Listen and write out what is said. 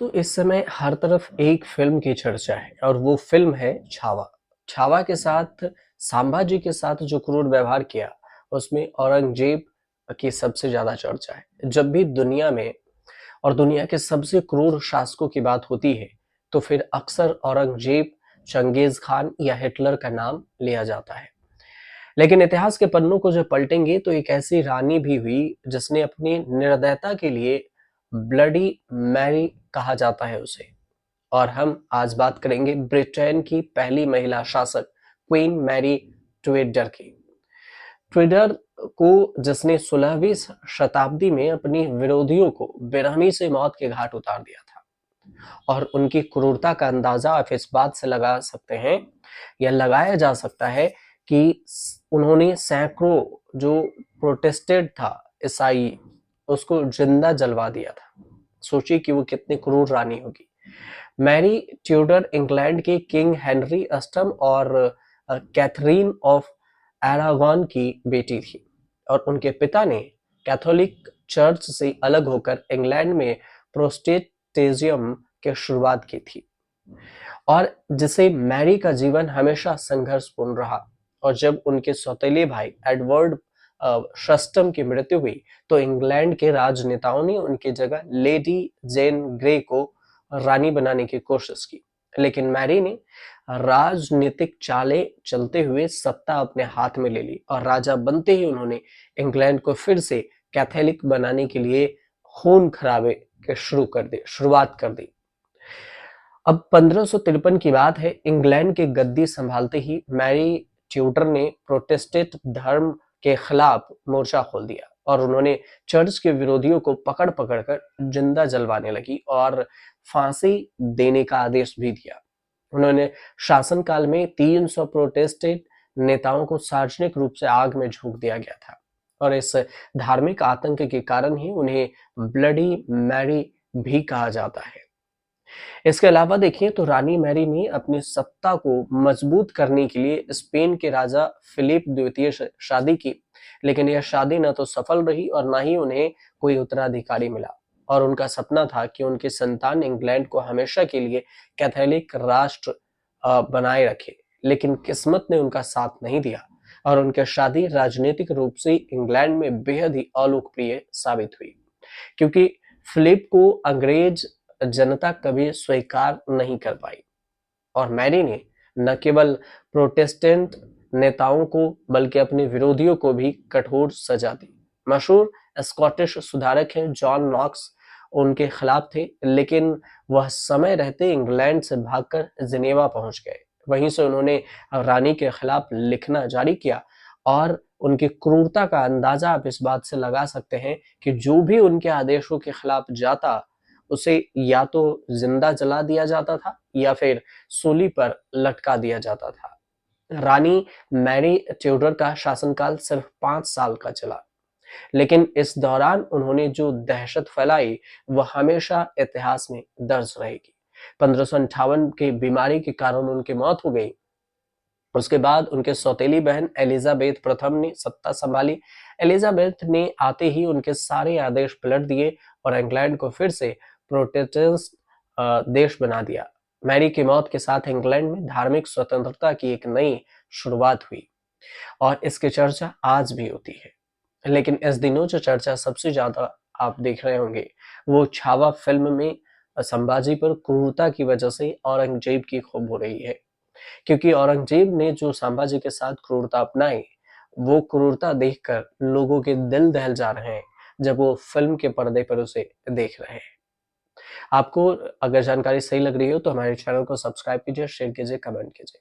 तो इस समय हर तरफ एक फ़िल्म की चर्चा है और वो फ़िल्म है छावा। छावा के साथ संभाजी के साथ जो क्रूर व्यवहार किया, उसमें औरंगज़ेब की सबसे ज़्यादा चर्चा है। जब भी दुनिया में और दुनिया के सबसे क्रूर शासकों की बात होती है, तो फिर अक्सर औरंगज़ेब, चंगेज़ खान या हिटलर का नाम लिया जाता है। लेकिन इतिहास के पन्नों को जब पलटेंगे तो एक ऐसी रानी भी हुई जिसने अपनी निर्दयता के लिए ब्लडी मैरी कहा जाता है उसे। और हम आज बात करेंगे ब्रिटेन की पहली महिला शासक क्वीन मैरी ट्यूडर की। ट्यूडर को जिसने 16वीं शताब्दी में अपनी विरोधियों को बेरहमी से मौत के घाट उतार दिया था। और उनकी क्रूरता का अंदाजा आप इस बात से लगा सकते हैं या लगाया जा सकता है कि उन्होंने सैकड़ों जो प्रोटेस्टेड था ईसाई, उसको जिंदा जलवा दिया था। सोचिए कि वो कितनी क्रूर रानी होगी। मैरी ट्यूडर इंग्लैंड के किंग हेनरी अष्टम और कैथरीन ऑफ एरागॉन की बेटी थी और उनके पिता ने कैथोलिक चर्च से अलग होकर इंग्लैंड में प्रोटेस्टेंटिज्म की शुरुआत की थी और जिसे मैरी का जीवन हमेशा संघर्षपूर्ण रहा। और जब उनके सौतेले भाई एडवर्ड षष्टम की मृत्यु हुई तो इंग्लैंड के राजनेताओं ने उनकी जगह लेडी जेन ग्रे को रानी बनाने की कोशिश की, लेकिन मैरी ने राजनीतिक चालें चलते हुए सत्ता अपने हाथ में ले ली और राजा बनते ही उन्होंने इंग्लैंड को फिर से कैथोलिक बनाने के लिए खून खराबे के शुरुआत कर दी। अब 1553 की बात है। इंग्लैंड की गद्दी संभालते ही मैरी ट्यूडर ने प्रोटेस्टेंट धर्म के खिलाफ मोर्चा खोल दिया और उन्होंने चर्च के विरोधियों को पकड़ पकड़ कर जिंदा जलवाने लगी और फांसी देने का आदेश भी दिया। उन्होंने शासनकाल में 300 प्रोटेस्टेंट नेताओं को सार्वजनिक रूप से आग में झोंक दिया गया था और इस धार्मिक आतंक के कारण ही उन्हें ब्लडी मैरी भी कहा जाता है। इसके अलावा देखिए तो रानी मैरी ने अपनी सत्ता को मजबूत करने के लिए स्पेन के राजा फिलिप द्वितीय से शादी की, लेकिन यह शादी न तो सफल रही और न ही उन्हें कोई उत्तराधिकारी मिला। और उनका सपना था कि उनकी संतान इंग्लैंड को हमेशा के लिए कैथोलिक राष्ट्र बनाए रखे, लेकिन किस्मत ने उनका साथ नहीं दिया और उनकी शादी राजनीतिक रूप से इंग्लैंड में बेहद ही अलोकप्रिय साबित हुई, क्योंकि फिलिप को अंग्रेज जनता कभी स्वीकार नहीं कर पाई। और मैरी ने न केवल प्रोटेस्टेंट नेताओं को बल्कि अपने विरोधियों को भी कठोर सजा दी। मशहूर स्कॉटिश सुधारक हैं जॉन नॉक्स उनके खिलाफ थे, लेकिन वह समय रहते इंग्लैंड से भागकर जिनेवा पहुंच गए। वहीं से उन्होंने रानी के खिलाफ लिखना जारी किया और उनकी क्रूरता का अंदाजा आप इस बात से लगा सकते हैं कि जो भी उनके आदेशों के खिलाफ जाता उसे या तो जिंदा जला दिया जाता था या फिर सूली पर लटका दिया जाता था। रानी मैरी ट्यूडर का शासनकाल सिर्फ 5 साल का चला, लेकिन इस दौरान उन्होंने जो दहशत फैलाई वह हमेशा इतिहास में दर्ज रहेगी। 1558 की बीमारी के कारण उनकी मौत हो गई। उसके बाद उनके सौतेली बहन एलिजाबेथ प्रथम ने सत्ता संभाली। एलिजाबेथ ने आते ही उनके सारे आदेश पलट दिए और इंग्लैंड को फिर से प्रोटेस्टेंट देश बना दिया। मैरी की मौत के साथ इंग्लैंड में धार्मिक स्वतंत्रता की एक नई शुरुआत हुई और इसकी चर्चा आज भी होती है। लेकिन इस दिनों जो चर्चा सबसे ज्यादा आप देख रहे होंगे वो छावा फिल्म में संभाजी पर क्रूरता की वजह से औरंगजेब की खूब हो रही है, क्योंकि औरंगजेब ने जो संभाजी के साथ क्रूरता अपनाई, वो क्रूरता देखकर लोगों के दिल दहल जा रहे हैं जब वो फिल्म के पर्दे पर उसे देख रहे हैं। आपको अगर जानकारी सही लग रही हो तो हमारे चैनल को सब्सक्राइब कीजिए, शेयर कीजिए, कमेंट कीजिए।